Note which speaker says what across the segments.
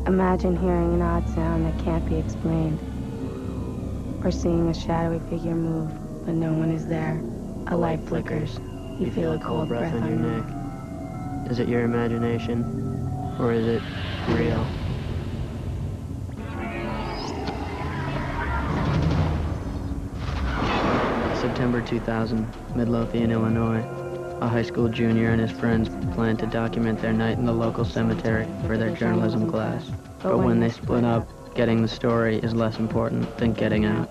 Speaker 1: Imagine hearing an odd sound that can't be explained, or seeing a shadowy figure move, but no one is there. A light flickers. You feel a cold breath on your neck.
Speaker 2: Is it your imagination, or is it real? September 2000, Midlothian, Illinois. A high school junior and his friends planned to document their night in the local cemetery for their journalism class. But when they split up, getting the story is less important than getting out.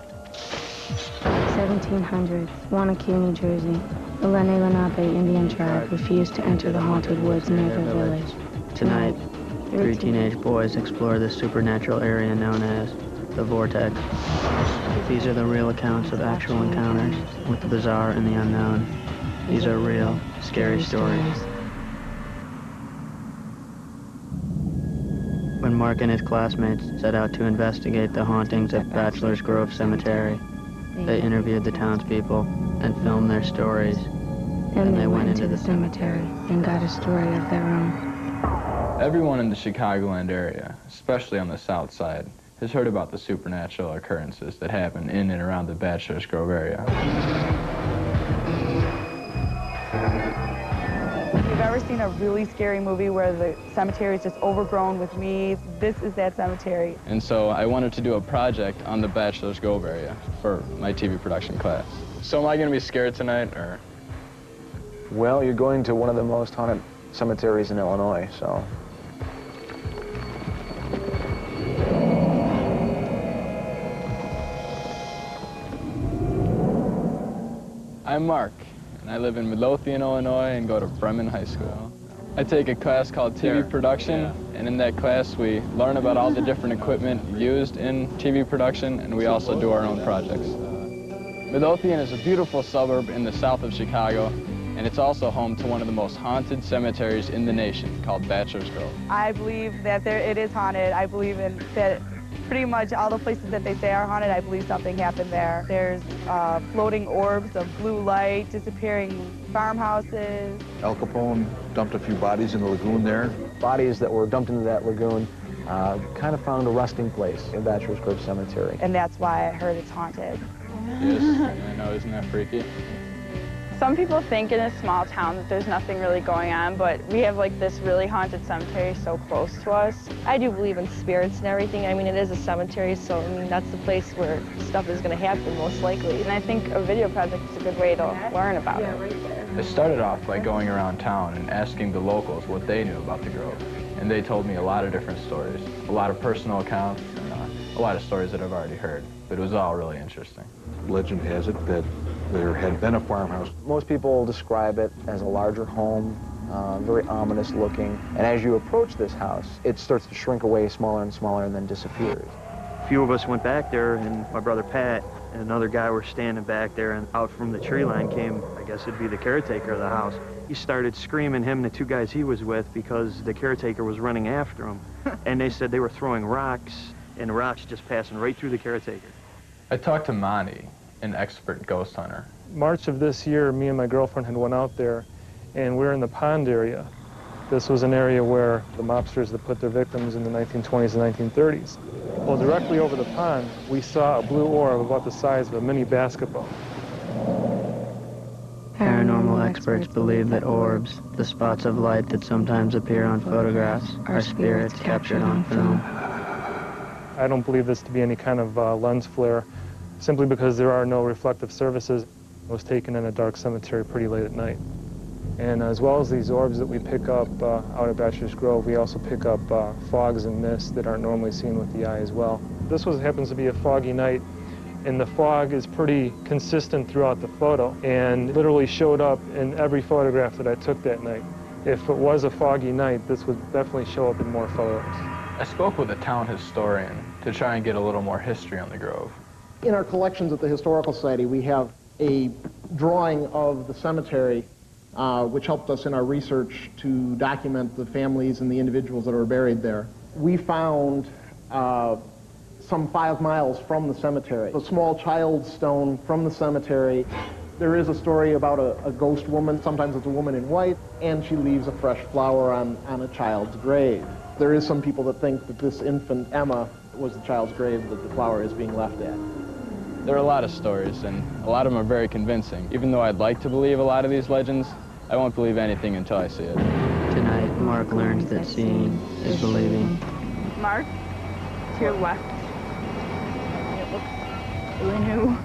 Speaker 1: 1700s, Wanakee, New Jersey. The Lenni Lenape Indian tribe refused to enter the haunted woods near their village.
Speaker 2: Tonight, 3 teenage boys explore the supernatural area known as the Vortex. These are the real accounts of actual encounters with the bizarre and the unknown. These are real, scary stories. When Mark and his classmates set out to investigate the hauntings at Bachelor's Grove Cemetery, they interviewed the townspeople and filmed their stories.
Speaker 1: And they went into the cemetery and got a story of their own.
Speaker 3: Everyone in the Chicagoland area, especially on the south side, has heard about the supernatural occurrences that happen in and around the Bachelor's Grove area.
Speaker 4: If you've ever seen a really scary movie where the cemetery is just overgrown with weeds, this is that cemetery.
Speaker 3: And so I wanted to do a project on the Bachelor's Grove area for my TV production class. So am I going to be scared tonight, or?
Speaker 5: Well, you're going to one of the most haunted cemeteries in Illinois, so.
Speaker 3: I'm Mark, and I live in Midlothian, Illinois, and go to Bremen High School. I take a class called TV production, and in that class we learn about all the different equipment used in TV production, and we also do our own projects. Midlothian is a beautiful suburb in the south of Chicago, and it's also home to one of the most haunted cemeteries in the nation, called Bachelor's Grove.
Speaker 4: I believe that it is haunted. I believe that pretty much all the places that they say are haunted, I believe something happened there. There's floating orbs of blue light, disappearing farmhouses.
Speaker 6: Al Capone dumped a few bodies in the lagoon there.
Speaker 5: Bodies that were dumped into that lagoon kind of found a resting place in Bachelor's Grove Cemetery.
Speaker 4: And that's why I heard it's haunted.
Speaker 3: Yes, I know, isn't that freaky?
Speaker 7: Some people think in a small town that there's nothing really going on, but we have like this really haunted cemetery so close to us.
Speaker 8: I do believe in spirits and everything. I mean, it is a cemetery, so I mean, that's the place where stuff is going to happen most likely.
Speaker 7: And I think a video project is a good way to learn about it.
Speaker 3: I started off by going around town and asking the locals what they knew about the Grove. And they told me a lot of different stories, a lot of personal accounts, and a lot of stories that I've already heard. But it was all really interesting.
Speaker 6: Legend has it that there had been a farmhouse.
Speaker 5: Most people describe it as a larger home, very ominous looking. And as you approach this house, it starts to shrink away smaller and smaller and then disappears.
Speaker 2: A few of us went back there, and my brother Pat and another guy were standing back there, and out from the tree line came, I guess it'd be the caretaker of the house. He started screaming, him and the 2 guys he was with, because the caretaker was running after him. And they said they were throwing rocks, and the rocks just passing right through the caretaker.
Speaker 3: I talked to Monty, an expert ghost hunter.
Speaker 9: March of this year, me and my girlfriend had went out there, and we're in the pond area. This was an area where the mobsters that put their victims in the 1920s and 1930s. Well, directly over the pond, we saw a blue orb about the size of a mini basketball.
Speaker 2: Paranormal experts believe that orbs, the spots of light that sometimes appear on photographs, are spirits captured on film.
Speaker 9: I don't believe this to be any kind of lens flare, simply because there are no reflective surfaces. It was taken in a dark cemetery pretty late at night. And as well as these orbs that we pick up out at Bachelor's Grove, we also pick up fogs and mists that aren't normally seen with the eye as well. This happens to be a foggy night, and the fog is pretty consistent throughout the photo and literally showed up in every photograph that I took that night. If it was a foggy night, this would definitely show up in more photos.
Speaker 3: I spoke with a town historian to try and get a little more history on the Grove.
Speaker 10: In our collections at the Historical Society, we have a drawing of the cemetery, which helped us in our research to document the families and the individuals that were buried there. We found some 5 miles from the cemetery, a small child's stone from the cemetery. There is a story about a ghost woman. Sometimes it's a woman in white, and she leaves a fresh flower on a child's grave. There is some people that think that this infant Emma was the child's grave that the flower is being left at.
Speaker 3: There are a lot of stories, and a lot of them are very convincing. Even though I'd like to believe a lot of these legends, I won't believe anything until I see it.
Speaker 11: Tonight, Mark learns that seeing is believing.
Speaker 7: Mark, to your left. It looks really new.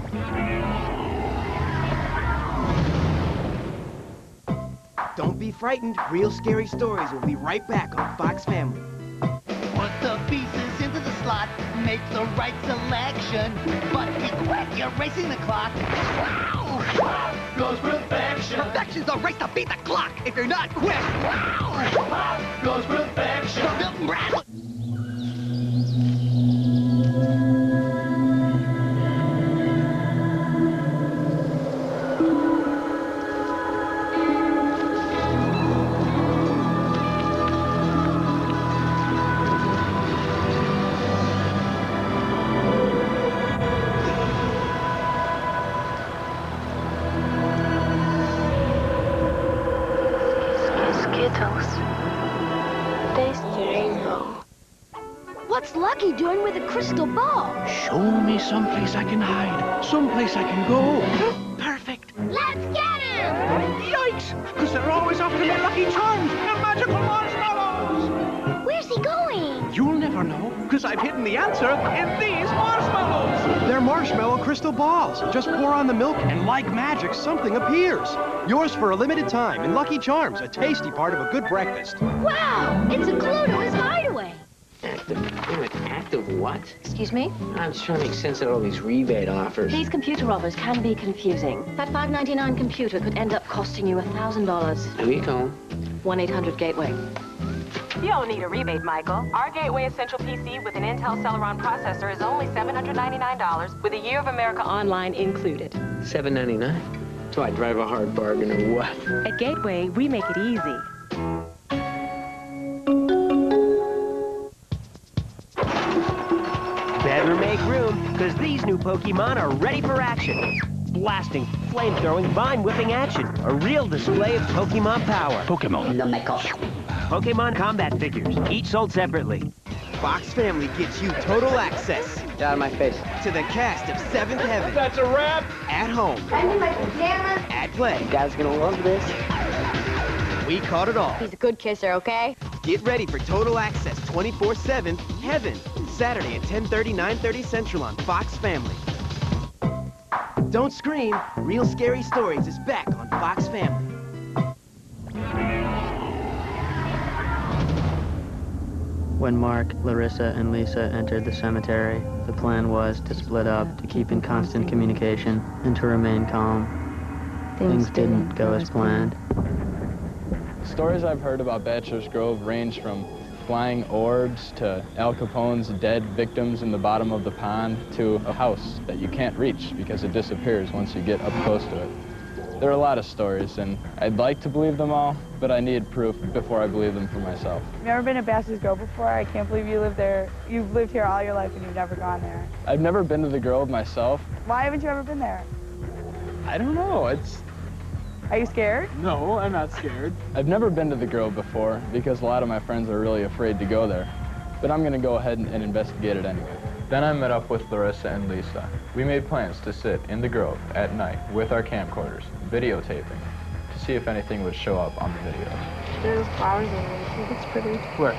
Speaker 12: Don't be frightened. Real Scary Stories will be right back on Fox Family.
Speaker 13: Put the pieces into the slot, make the right selection. But be quick, you're racing the clock. Wow! Goes perfection. Perfection's the race to beat the clock. If you're not quick, wow! Goes perfection. The Milton Bradley.
Speaker 14: What's Lucky doing with a crystal ball?
Speaker 15: Show me someplace I can hide, someplace I can go. Perfect.
Speaker 14: Let's get him!
Speaker 15: Yikes! Because they're always after me Lucky Charms, the magical marshmallows!
Speaker 14: Where's he going?
Speaker 15: You'll never know, because I've hidden the answer in these marshmallows!
Speaker 16: They're marshmallow crystal balls. Just pour on the milk, and like magic, something appears. Yours for a limited time in Lucky Charms, a tasty part of a good breakfast.
Speaker 14: Wow! It's a clue to his hideaway.
Speaker 11: Active? Wait a minute, active what?
Speaker 17: Excuse me?
Speaker 11: I'm just trying to make sense of all these rebate offers.
Speaker 17: These computer offers can be confusing. That $5.99 computer could end up costing you $1,000.
Speaker 11: Who you calling?
Speaker 17: 1-800-GATEWAY.
Speaker 18: You don't need a rebate, Michael. Our Gateway Essential PC with an Intel Celeron processor is only $799 with a Year of America Online included.
Speaker 11: $7.99? So I drive a hard bargain or what?
Speaker 18: At Gateway, we make it easy.
Speaker 19: Better make room, because these new Pokemon are ready for action. Blasting, flame-throwing, vine-whipping action. A real display of Pokemon power.
Speaker 15: Pokemon.
Speaker 19: No makeup. Pokemon combat figures, each sold separately.
Speaker 12: Fox Family gives you total access.
Speaker 11: Get out of my face.
Speaker 12: To the cast of Seventh Heaven.
Speaker 15: That's a wrap.
Speaker 12: At home.
Speaker 14: I need my pajamas.
Speaker 12: At play.
Speaker 11: You guys gonna love this.
Speaker 12: We caught it all.
Speaker 14: He's a good kisser, okay?
Speaker 12: Get ready for total access 24/7 Heaven. Saturday at 10:30, 9:30 Central on Fox Family. Don't scream. Real Scary Stories is back on Fox Family.
Speaker 11: When Mark, Larissa, and Lisa entered the cemetery, the plan was to split up, to keep in constant communication, and to remain calm. Things didn't go as planned.
Speaker 3: Stories I've heard about Bachelor's Grove range from flying orbs to Al Capone's dead victims in the bottom of the pond to a house that you can't reach because it disappears once you get up close to it. There are a lot of stories, and I'd like to believe them all, but I need proof before I believe them for myself.
Speaker 4: You've never been to Bachelor's Grove before? I can't believe you live there. You've lived here all your life and you've never gone there.
Speaker 3: I've never been to the Grove myself.
Speaker 4: Why haven't you ever been there?
Speaker 3: I don't know,
Speaker 4: Are you scared?
Speaker 3: No, I'm not scared. I've never been to the Grove before because a lot of my friends are really afraid to go there. But I'm gonna go ahead and investigate it anyway. Then I met up with Larissa and Lisa. We made plans to sit in the Grove at night with our camcorders, videotaping, to see if anything would show up on the video.
Speaker 7: There's flowers in it. I think it's pretty.
Speaker 3: Where?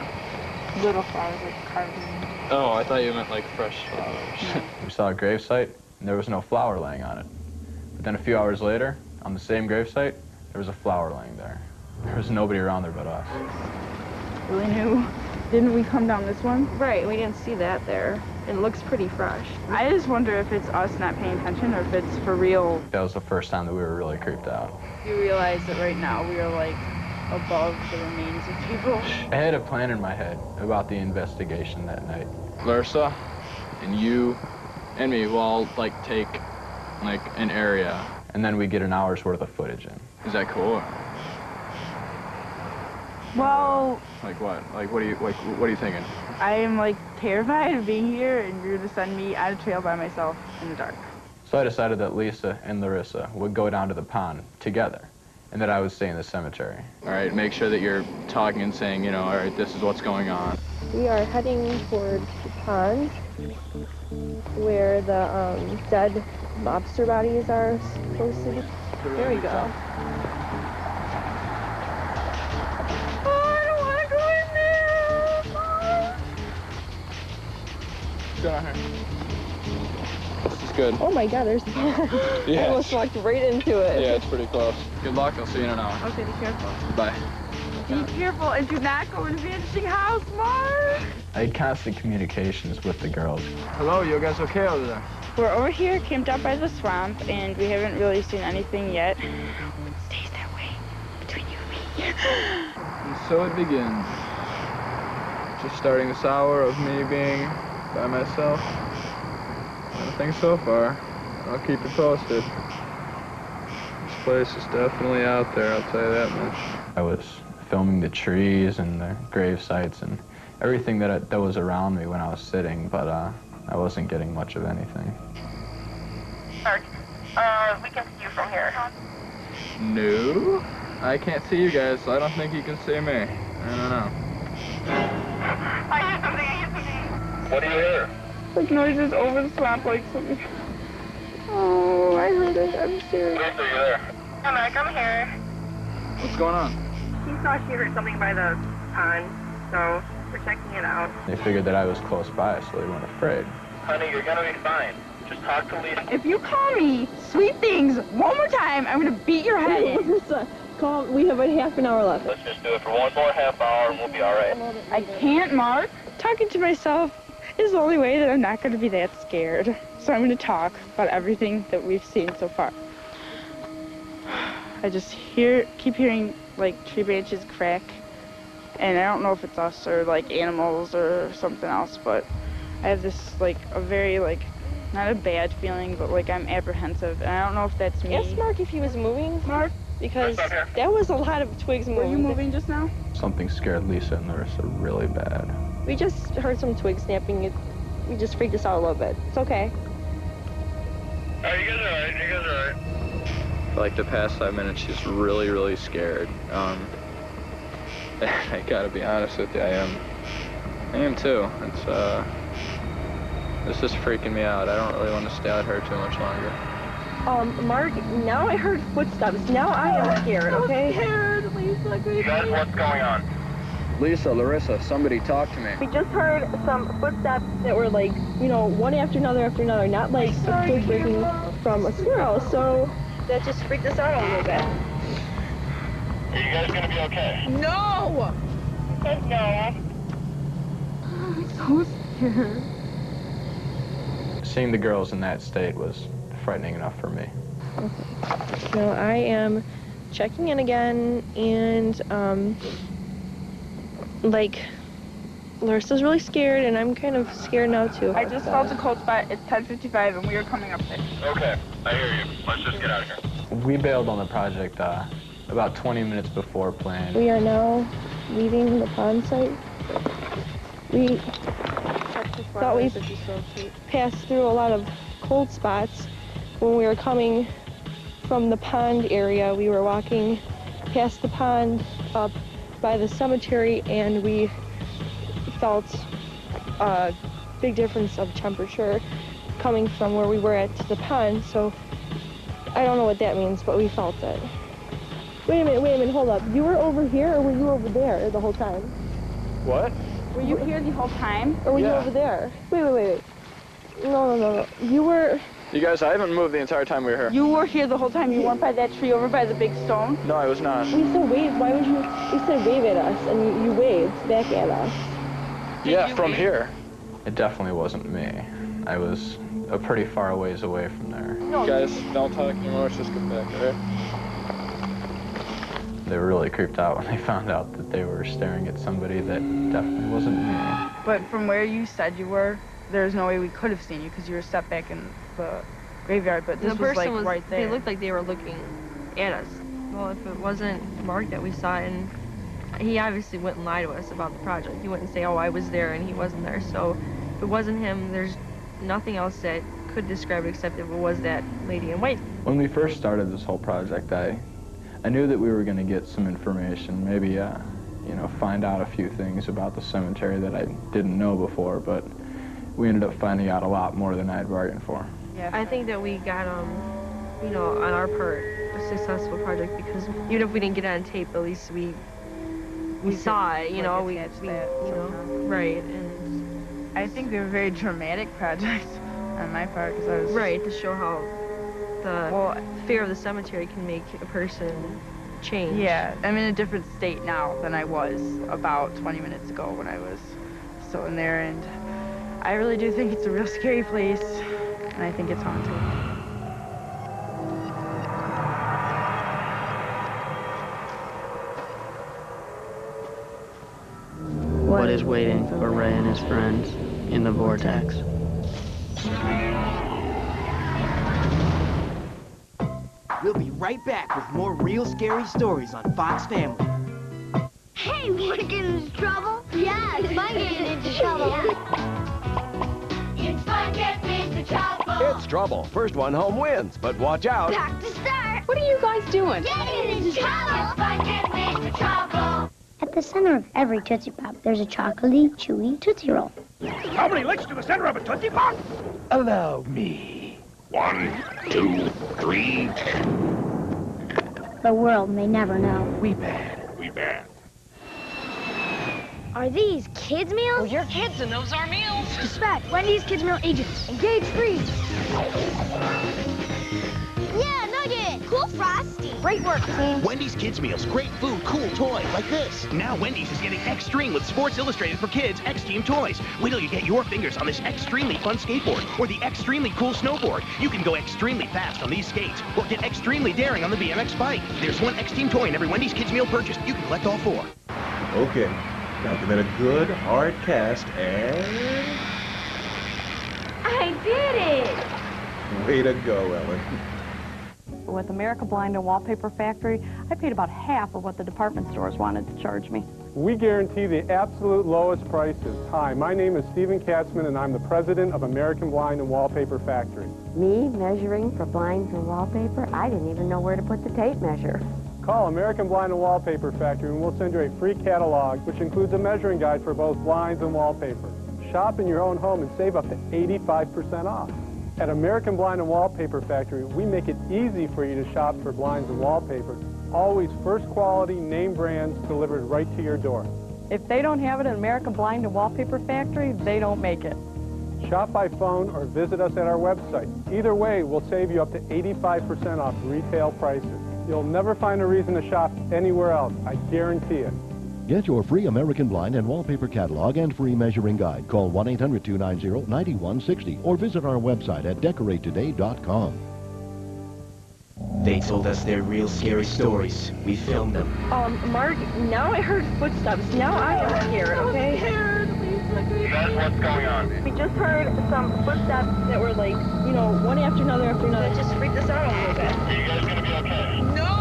Speaker 7: Little flowers, like carved in.
Speaker 3: Oh, I thought you meant like fresh flowers. We saw a gravesite, and there was no flower laying on it. But then a few hours later, on the same gravesite, there was a flower laying there. There was nobody around there but us.
Speaker 7: Really new. Didn't we come down this one?
Speaker 8: Right, we didn't see that there. It looks pretty fresh.
Speaker 7: I just wonder if it's us not paying attention or if it's for real.
Speaker 3: That was the first time that we were really creeped out.
Speaker 7: You realize that right now we are like above the remains of people.
Speaker 3: I had a plan in my head about the investigation that night. Larissa and you and me will all like take like an area and then we get an hour's worth of footage in. Is that cool?
Speaker 7: Well,
Speaker 3: Like what? Like what are you thinking?
Speaker 7: I am like terrified of being here and you're gonna send me on a trail by myself in the dark.
Speaker 3: So I decided that Lisa and Larissa would go down to the pond together and that I would stay in the cemetery. All right, make sure that you're talking and saying, you know, all right, this is what's going on.
Speaker 8: We are heading towards the pond where the dead lobster bodies are supposed to be. There we go.
Speaker 3: What's going on here? This is good.
Speaker 8: Oh my god, there's the pond.
Speaker 3: Yeah.
Speaker 8: I almost walked right into it.
Speaker 3: Yeah, it's pretty close. Good luck. I'll see you in an hour.
Speaker 4: Okay, be careful.
Speaker 3: Bye.
Speaker 4: Be careful and do not go in the vanishing house, Mark!
Speaker 3: I had constant communications with the girls. Hello, you guys okay over there?
Speaker 7: We're over here, camped out by the swamp, and we haven't really seen anything yet. It stays that way between you and me.
Speaker 3: And so it begins. Just starting this hour of me being by myself. Nothing so far. I'll keep you posted. This place is definitely out there, I'll tell you that much. I was filming the trees and the grave sites and everything that was around me when I was sitting, but I wasn't getting much of anything.
Speaker 18: Mark, we can see you from here.
Speaker 3: No, I can't see you guys, so I don't think you can see me. I don't know.
Speaker 18: I hear something,
Speaker 3: What do you hear?
Speaker 7: Like noises over the swamp, like something. Oh, I heard it. I'm serious.
Speaker 3: Are you there?
Speaker 18: Hi, Mark, I'm here.
Speaker 3: What's going on?
Speaker 18: He thought he heard something by the pond, so we're checking it out.
Speaker 3: They figured that I was close by, so they weren't afraid.
Speaker 18: Honey, you're gonna be fine. Just talk to Lisa.
Speaker 7: If you call me sweet things one more time, I'm gonna beat your head in.
Speaker 8: Call. We have about half an hour left.
Speaker 18: Let's just do it for one more half hour and we'll be all right.
Speaker 7: I can't, Mark. Talking to myself is the only way that I'm not gonna be that scared. So I'm gonna talk about everything that we've seen so far. I just keep hearing like tree branches crack, and I don't know if it's us or like animals or something else, but I have this like a very like not a bad feeling, but like I'm apprehensive, and I don't know if that's me.
Speaker 8: Ask Mark if he was moving.
Speaker 7: Mark,
Speaker 8: because that was a lot of twigs moving.
Speaker 7: were you moving just now?
Speaker 3: Something scared Lisa and Larissa really bad.
Speaker 8: We just heard some twigs snapping. We just freaked us out a little bit. It's okay.
Speaker 18: Alright, you guys are alright, you guys are alright.
Speaker 3: For like the past 5 minutes, she's really, really scared. I gotta be honest with you, I am too. This is freaking me out. I don't really want to stay out here too much longer.
Speaker 8: Mark, now I heard footsteps. Now I am scared, okay?
Speaker 7: Scared, Lisa.
Speaker 18: Guys, what's going on?
Speaker 3: Lisa, Larissa, somebody talk to me.
Speaker 8: We just heard some footsteps that were like, you know, one after another, not like a twig breaking from a squirrel. So that just freaked us out a little bit.
Speaker 18: Are you guys gonna be okay?
Speaker 7: No!
Speaker 18: No.
Speaker 7: I'm so scared.
Speaker 3: Seeing the girls in that state was frightening enough for me.
Speaker 8: So I am checking in again, and like Larissa's really scared, and I'm kind of scared now too.
Speaker 7: I just felt a cold spot. It's 10:55, and we are coming up there.
Speaker 18: Okay, I hear you. Let's just get out of here.
Speaker 3: We bailed on the project about 20 minutes before planned.
Speaker 8: We are now leaving the pond site. We thought we passed through a lot of cold spots. When we were coming from the pond area, we were walking past the pond up by the cemetery, and we felt a big difference of temperature coming from where we were at the pond. So I don't know what that means, but we felt it. Wait a minute, hold up. You were over here, or were you over there the whole time?
Speaker 3: What?
Speaker 7: Were you here the whole time?
Speaker 8: Or were you over there? Wait. No. You were...
Speaker 3: You guys, I haven't moved the entire time we were here.
Speaker 7: You were here the whole time. You weren't by that tree over by the big stone?
Speaker 3: No, I was not.
Speaker 8: We said wave. Why would you... We said wave at us, and you waved back at us.
Speaker 3: Yeah, from here. It definitely wasn't me. I was a pretty far ways away from there.
Speaker 8: No.
Speaker 3: Guys, don't talk anymore. Let's just get back, all right? They were really creeped out when they found out that they were staring at somebody that definitely wasn't me.
Speaker 7: But from where you said you were, there's no way we could have seen you because you were set back in the graveyard, but this was like right there.
Speaker 8: They looked like they were looking at us. Well, if it wasn't Mark that we saw, and he obviously wouldn't lie to us about the project. He wouldn't say, oh, I was there and he wasn't there. So if it wasn't him, there's nothing else that could describe it except if it was that lady in white.
Speaker 3: When we first started this whole project, I knew that we were going to get some information, maybe you know, find out a few things about the cemetery that I didn't know before, but we ended up finding out a lot more than I had bargained for.
Speaker 20: Yeah, I think that we got, you know, on our part, a successful project because even if we didn't get it on tape, at least we saw it, you know, right. And
Speaker 7: I think they're a very dramatic project on my part because I was
Speaker 20: right to show how the fear of the cemetery can make a person change.
Speaker 7: Yeah, I'm in a different state now than I was about 20 minutes ago when I was still in there, and I really do think it's a real scary place, and I think it's haunted.
Speaker 11: What is waiting for Ray and his friends in the Vortex?
Speaker 12: We'll be right back with more real scary stories on Fox Family.
Speaker 14: Hey, we're getting into trouble? Yeah, it's fun getting into trouble. It's fun getting into trouble.
Speaker 21: It's trouble. First one home wins, but watch out.
Speaker 14: Back to start.
Speaker 22: What are you guys doing?
Speaker 14: Getting into trouble. It's fun getting into trouble. At the center of every Tootsie Pop, there's a chocolatey, chewy Tootsie Roll.
Speaker 15: How many licks to the center of a Tootsie Pop?
Speaker 21: Allow me.
Speaker 15: 1, 2, 3.
Speaker 14: The world may never know.
Speaker 21: We bad.
Speaker 15: We bad.
Speaker 14: Are these kids' meals?
Speaker 18: Well, you're kids and those are meals.
Speaker 14: Dispatch, Wendy's Kids Meal agents. Engage freeze. Yeah, Nugget. Cool Frosty. Great work, team.
Speaker 23: Wendy's Kids Meals. Great food, cool toys like this. Now Wendy's is getting Extreme with Sports Illustrated for Kids X-Team toys. Wait till you get your fingers on this extremely fun skateboard or the extremely cool snowboard. You can go extremely fast on these skates or get extremely daring on the BMX bike. There's one X-Team toy in every Wendy's Kids Meal purchase. You can collect all 4.
Speaker 24: Okay. Document a good, hard cast, and...
Speaker 14: I did it!
Speaker 24: Way to go, Ellen.
Speaker 25: With America Blind and Wallpaper Factory, I paid about half of what the department stores wanted to charge me.
Speaker 26: We guarantee the absolute lowest prices. Hi, my name is Stephen Katzman, and I'm the president of American Blind and Wallpaper Factory.
Speaker 27: Me measuring for blinds and wallpaper? I didn't even know where to put the tape measure.
Speaker 26: Call American Blind and Wallpaper Factory and we'll send you a free catalog, which includes a measuring guide for both blinds and wallpaper. Shop in your own home and save up to 85% off. At American Blind and Wallpaper Factory, we make it easy for you to shop for blinds and wallpaper. Always first quality, name brands delivered right to your door.
Speaker 25: If they don't have it at American Blind and Wallpaper Factory, they don't make it.
Speaker 26: Shop by phone or visit us at our website. Either way, we'll save you up to 85% off retail prices. You'll never find a reason to shop anywhere else, I guarantee it.
Speaker 28: Get your free American Blind and Wallpaper catalog and free measuring guide. Call 1-800-290-9160 or visit our website at decoratetoday.com.
Speaker 12: They told us their real scary stories. We filmed them.
Speaker 22: Mark, now I heard footsteps. Now I am scared, okay?
Speaker 15: Guys, what's going on?
Speaker 22: We just heard some footsteps that were like, you know, one after another after another. It just freaked us out a little bit.
Speaker 15: Are you guys gonna be okay?
Speaker 22: No!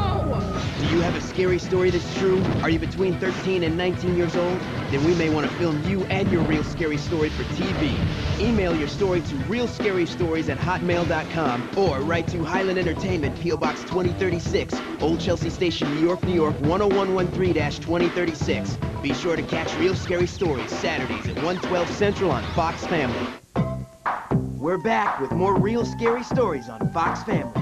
Speaker 12: Do you have a scary story that's true? Are you between 13 and 19 years old? Then we may want to film you and your real scary story for TV. Email your story to realscarystories@hotmail.com or write to Highland Entertainment, P.O. Box 2036, Old Chelsea Station, New York, New York, 10113-2036. Be sure to catch Real Scary Stories Saturdays at 1:12 Central on Fox Family. We're back with more Real Scary Stories on Fox Family.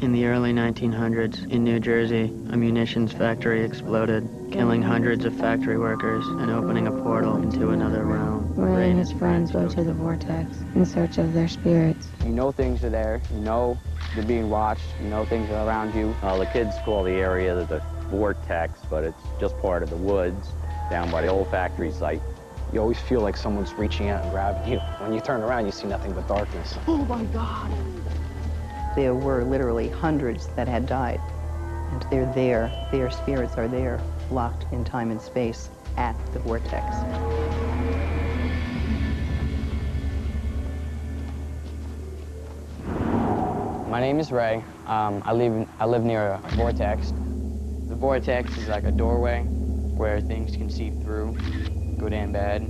Speaker 11: In the early 1900s, in New Jersey, a munitions factory exploded, killing hundreds of factory workers and opening a portal into another realm.
Speaker 1: Ray and his friends go to the Vortex in search of their spirits.
Speaker 29: You know things are there. You know they're being watched. You know things are around you.
Speaker 30: The kids call the area the Vortex, but it's just part of the woods down by the old factory site.
Speaker 5: You always feel like someone's reaching out and grabbing you. When you turn around, you see nothing but darkness.
Speaker 22: Oh my God.
Speaker 31: There were literally hundreds that had died, and they're there. Their spirits are there, locked in time and space at the Vortex.
Speaker 29: My name is Ray. I live near a Vortex. The Vortex is like a doorway where things can seep through, good and bad.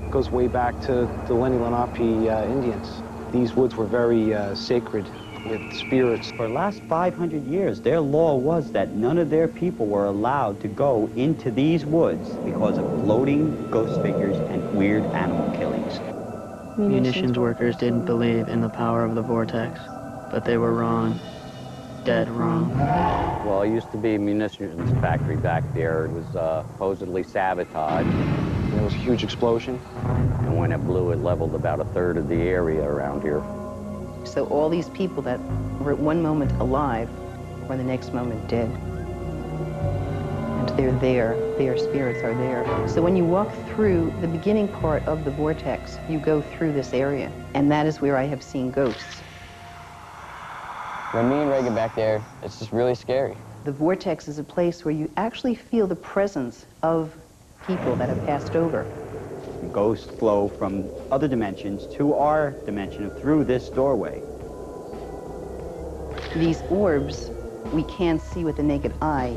Speaker 5: It goes way back to the Lenni Lenape Indians. These woods were very sacred with spirits.
Speaker 2: For the last 500 years, their law was that none of their people were allowed to go into these woods because of floating ghost figures and weird animal killings.
Speaker 11: Munitions workers didn't believe in the power of the vortex, but they were wrong. Dead wrong.
Speaker 30: Well, it used to be a munitions factory back there. It was supposedly sabotaged.
Speaker 5: There was a huge explosion.
Speaker 30: And when it blew, it leveled about a third of the area around here.
Speaker 31: So all these people that were at one moment alive were the next moment dead. And they're there, their spirits are there. So when you walk through the beginning part of the vortex, you go through this area, and that is where I have seen ghosts.
Speaker 29: When me and Ray get back there, it's just really scary.
Speaker 31: The vortex is a place where you actually feel the presence of people that have passed over.
Speaker 2: Ghosts flow from other dimensions to our dimension through this doorway.
Speaker 31: These orbs we can't see with the naked eye.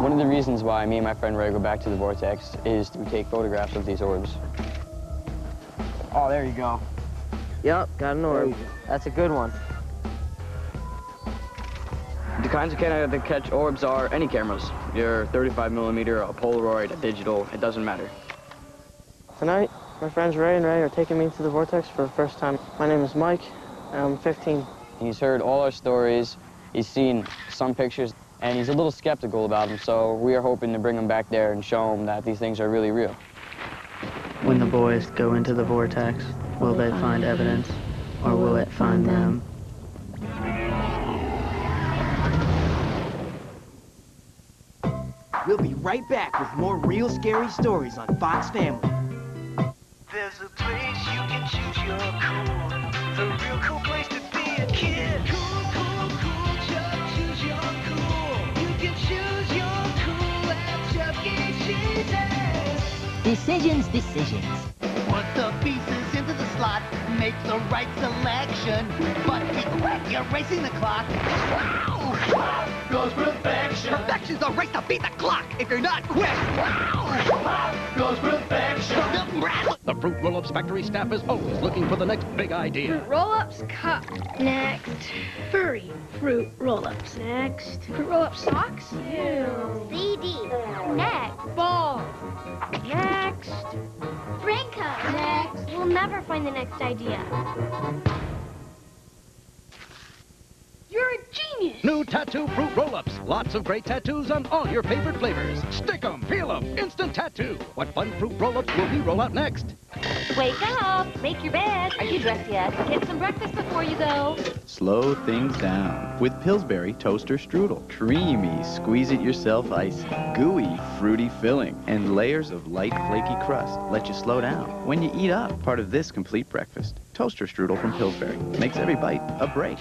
Speaker 29: One of the reasons why me and my friend Ray go back to the vortex is to take photographs of these orbs.
Speaker 3: Oh, there you go. Yep, got an orb. That's a good one.
Speaker 29: The kinds of camera that catch orbs are any cameras. Your 35mm, a Polaroid, a digital, it doesn't matter.
Speaker 3: Tonight, my friends Ray and Ray are taking me to the vortex for the first time. My name is Mike, and I'm 15.
Speaker 29: He's heard all our stories, he's seen some pictures, and he's a little skeptical about them, so we are hoping to bring him back there and show him that these things are really real.
Speaker 11: When the boys go into the vortex, will they find evidence, or will it find them?
Speaker 12: We'll be right back with more real scary stories on Fox Family.
Speaker 15: There's a place you can choose your cool. The real cool place to be a kid. Cool, cool, cool, Chuck, choose your cool. You can choose your cool at Chuck E. Cheese's.
Speaker 4: Decisions.
Speaker 15: Put the pieces into the slot, make the right selection. But be quick, you're racing the clock. Wow! Goes perfection. Perfection's the race to beat the clock. If you're not quick, wow! Goes perfection.
Speaker 23: The Fruit Roll-Ups factory staff is always looking for the next big idea.
Speaker 6: Fruit Roll-Ups cup. Next. Furry Fruit Roll-Ups. Next. Fruit Roll-Up socks. Ew.
Speaker 14: CD. Next.
Speaker 6: Ball. Next.
Speaker 14: Raincoat. Next. We'll never find the next idea.
Speaker 6: You're a genius.
Speaker 23: New Tattoo Fruit Roll-Ups. Lots of great tattoos on all your favorite flavors. Stick 'em, peel 'em, instant tattoo. What fun Fruit Roll-Ups will we roll out next?
Speaker 8: Wake up, make your bed. Are you dressed yet? Get some breakfast before you go.
Speaker 9: Slow things down with Pillsbury Toaster Strudel. Creamy, squeeze-it-yourself icing, gooey, fruity filling, and layers of light, flaky crust let you slow down when you eat up. Part of this complete breakfast. Toaster Strudel from Pillsbury makes every bite a break.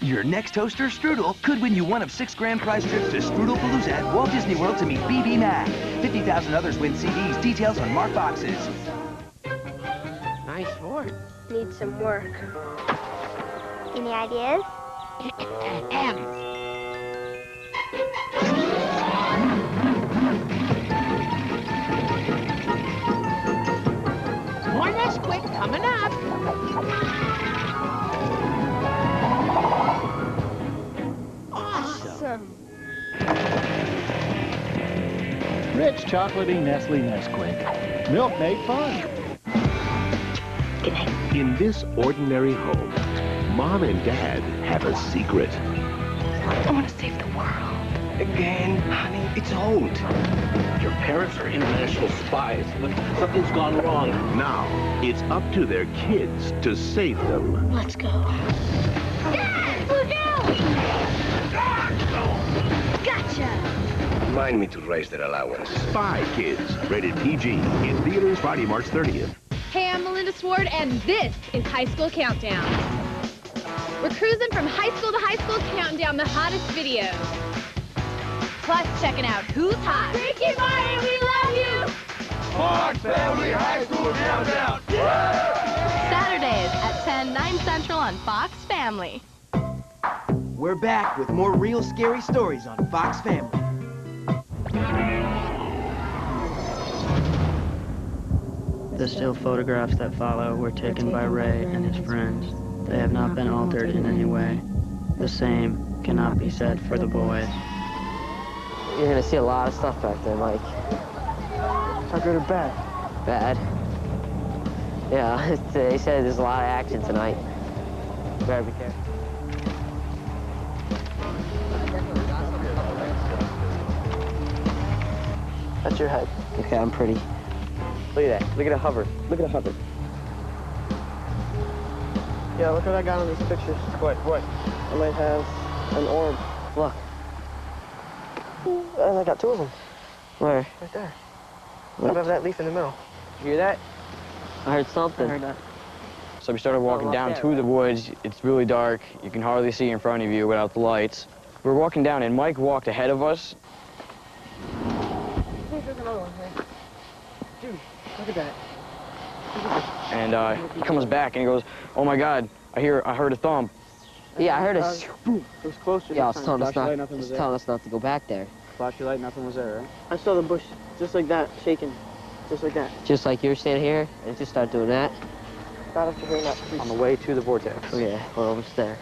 Speaker 12: Your next toaster strudel could win you one of 6 grand prize trips to Strudel-Palooza at Walt Disney World to meet BB Mac. 50,000 others win CDs. Details on marked boxes.
Speaker 6: Nice fort.
Speaker 14: Needs some work. Any ideas?
Speaker 15: More Nesquik coming up.
Speaker 6: Awesome.
Speaker 21: Rich, chocolatey Nestle Nesquik. Milk made fun.
Speaker 14: Good night.
Speaker 21: In this ordinary home, Mom and Dad have a secret.
Speaker 14: I want to save the world.
Speaker 21: Again, honey, it's old. Your parents are international spies, but something's gone wrong. Now, it's up to their kids to save them.
Speaker 14: Let's go. Dad! Look out! Gotcha!
Speaker 21: Remind me to raise their allowance. Spy Kids, rated PG, in theaters Friday, March 30th.
Speaker 8: Hey, I'm Melinda Sword, and this is High School Countdown. We're cruising from high school to high school, counting down the hottest videos. Plus, checking out who's hot. Ricky Martin, we love you!
Speaker 15: Fox Family High School Countdown!
Speaker 8: Saturdays at 10, 9 Central on Fox Family.
Speaker 12: We're back with more real scary stories on Fox Family.
Speaker 11: The still photographs that follow were taken by Ray and his friends. They have not been altered in any way. The same cannot be said for the boys.
Speaker 4: You're gonna see a lot of stuff back there, Mike.
Speaker 3: How good or bad?
Speaker 4: Bad. Yeah, they said there's a lot of action tonight. Better be careful.
Speaker 3: That's your head.
Speaker 4: Okay, I'm pretty.
Speaker 3: Look at that. Look at it hover. Look at it hover. Yeah, look what I got on these pictures. What? I might have an orb.
Speaker 4: Look.
Speaker 3: And I got two of them.
Speaker 4: Where?
Speaker 3: Right there.
Speaker 4: What?
Speaker 3: Above that leaf in the middle.
Speaker 29: You hear that?
Speaker 4: I heard something.
Speaker 3: I heard that.
Speaker 29: So we started walking down to the woods. It's really dark. You can hardly see in front of you without the lights. We were walking down, and Mike walked ahead of us.
Speaker 3: There's another one here. Dude, look at that.
Speaker 29: And he comes back and he goes, "Oh my God, I heard a thump."
Speaker 4: Yeah, I heard it.
Speaker 3: It was closer.
Speaker 4: Yeah, it's telling us
Speaker 3: Flashlight,
Speaker 4: not.
Speaker 3: nothing was
Speaker 4: It's
Speaker 3: there.
Speaker 4: telling us not to go back there.
Speaker 3: Flash your light, nothing was there, right? I saw the bush just like that, shaking. Just like that.
Speaker 4: Just like you're standing here, and just start doing that.
Speaker 3: Not after hearing that.
Speaker 29: On the way to the vortex.
Speaker 4: Oh yeah, we're almost there.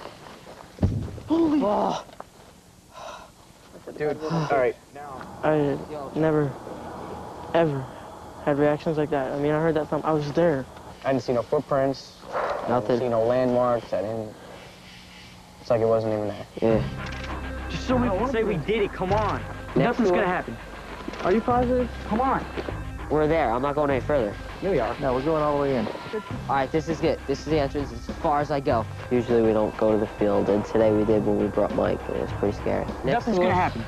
Speaker 3: Holy! Oh.
Speaker 29: Dude, all right.
Speaker 3: I never, ever had reactions like that. I mean, I heard that thump. I was there.
Speaker 29: I didn't see no footprints.
Speaker 4: Nothing.
Speaker 29: I didn't see no landmarks. I didn't. It's like it wasn't even there.
Speaker 4: Yeah.
Speaker 29: Just so we can say we did it. Come on.
Speaker 4: Nothing's
Speaker 29: gonna happen.
Speaker 3: Are you positive?
Speaker 29: Come on.
Speaker 4: We're there. I'm not going any further.
Speaker 29: Here we are.
Speaker 5: No, we're going all the way in.
Speaker 4: All right, this is it. This is the entrance. It's as far as I go. Usually we don't go to the field, and today we did when we brought Mike, and it was pretty scary.
Speaker 29: Nothing's gonna happen.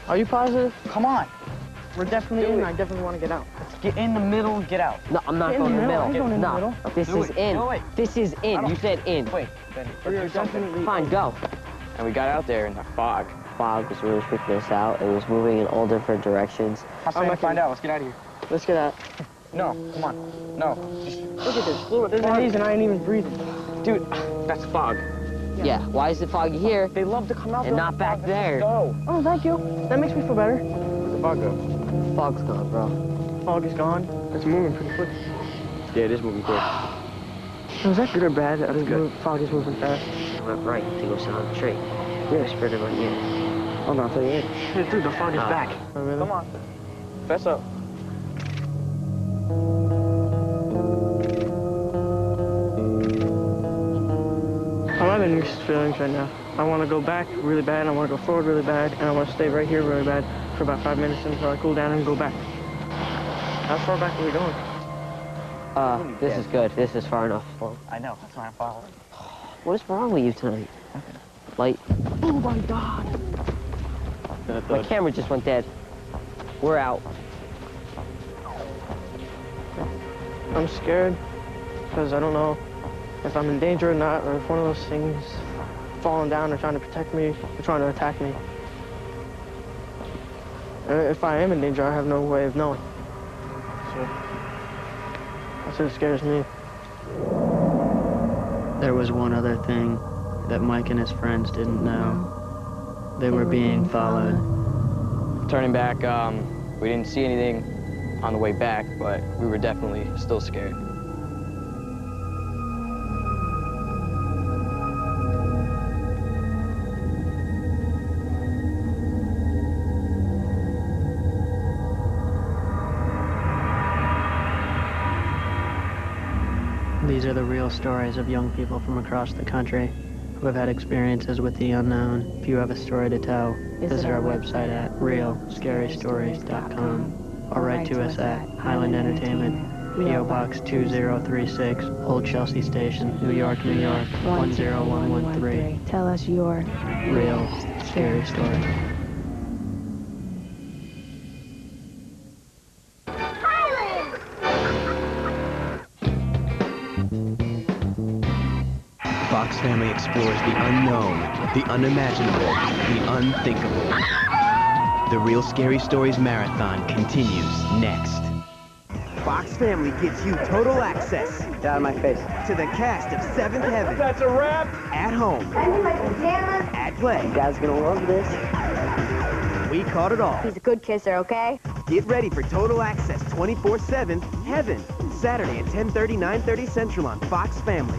Speaker 3: Are you positive?
Speaker 29: Come on.
Speaker 3: We're definitely in. I definitely want to get out.
Speaker 29: Get in the middle and get out.
Speaker 4: No, I'm not
Speaker 3: Get
Speaker 4: going in the middle.
Speaker 3: I ain't going in the
Speaker 4: No,
Speaker 3: middle.
Speaker 4: this
Speaker 29: Do
Speaker 4: is
Speaker 29: it.
Speaker 4: in.
Speaker 29: Do it.
Speaker 4: This is in. You said in.
Speaker 29: Wait. Then
Speaker 3: We're definitely
Speaker 4: Fine, go.
Speaker 29: And we got out there in the fog.
Speaker 4: Fog was really freaking us out. It was moving in all different directions.
Speaker 29: I'm gonna find out. Let's get out of here.
Speaker 3: Let's get out.
Speaker 29: No, come on. No. Just,
Speaker 3: Look at this. There's a haze and I ain't even breathing.
Speaker 29: dude, that's fog.
Speaker 4: Yeah, why is it foggy here
Speaker 29: They love to come out
Speaker 4: and
Speaker 29: there.
Speaker 4: not back there?
Speaker 29: Go.
Speaker 3: Oh, thank you. That makes me feel better.
Speaker 29: Where'd the fog go?
Speaker 4: Fog's gone, bro.
Speaker 3: Fog is gone. It's moving pretty quick.
Speaker 29: Yeah, it is moving quick.
Speaker 3: Was that good or bad? I mean, good. Fog is moving fast.
Speaker 4: I went right to go sit on the tree. Yeah, spread it right here.
Speaker 3: Hold on, I'll tell you later. Hey, dude, the fog is back. Oh, really?
Speaker 29: Come on. Fess up.
Speaker 3: I'm having mixed feelings right now. I want to go back really bad, I want to go forward really bad, and I want to stay right here really bad for about 5 minutes until I cool down and go back. How far back are we going?
Speaker 4: This is good. This is far enough.
Speaker 29: I know. That's why I'm following.
Speaker 4: What is wrong with you tonight? Light.
Speaker 3: Oh my God!
Speaker 4: My camera just went dead. We're out.
Speaker 3: I'm scared because I don't know if I'm in danger or not, or if one of those things falling down or trying to protect me or trying to attack me. If I am in danger, I have no way of knowing. So that's what scares me.
Speaker 11: There was one other thing that Mike and his friends didn't know. They were being followed.
Speaker 29: Turning back, we didn't see anything on the way back, but we were definitely still scared.
Speaker 11: These are the real stories of young people from across the country who have had experiences with the unknown. If you have a story to tell, visit our website at realscarystories.com or write to us at Highland Entertainment, P.O. Box 2036, Old Chelsea Station, New York, New York, 10113.
Speaker 1: Tell us your
Speaker 11: real scary story.
Speaker 12: Fox Family explores the unknown, the unimaginable, the unthinkable. The Real Scary Stories Marathon continues next. Fox Family gives you total access.
Speaker 4: Get out of my face.
Speaker 12: To the cast of Seventh Heaven.
Speaker 15: That's a wrap.
Speaker 12: At home.
Speaker 14: I need my pajamas.
Speaker 12: At play.
Speaker 4: You guys gonna love this.
Speaker 12: We caught it all.
Speaker 14: He's a good kisser, okay?
Speaker 12: Get ready for total access 24/7 Heaven. Saturday at 10:30, 9:30 Central on Fox Family.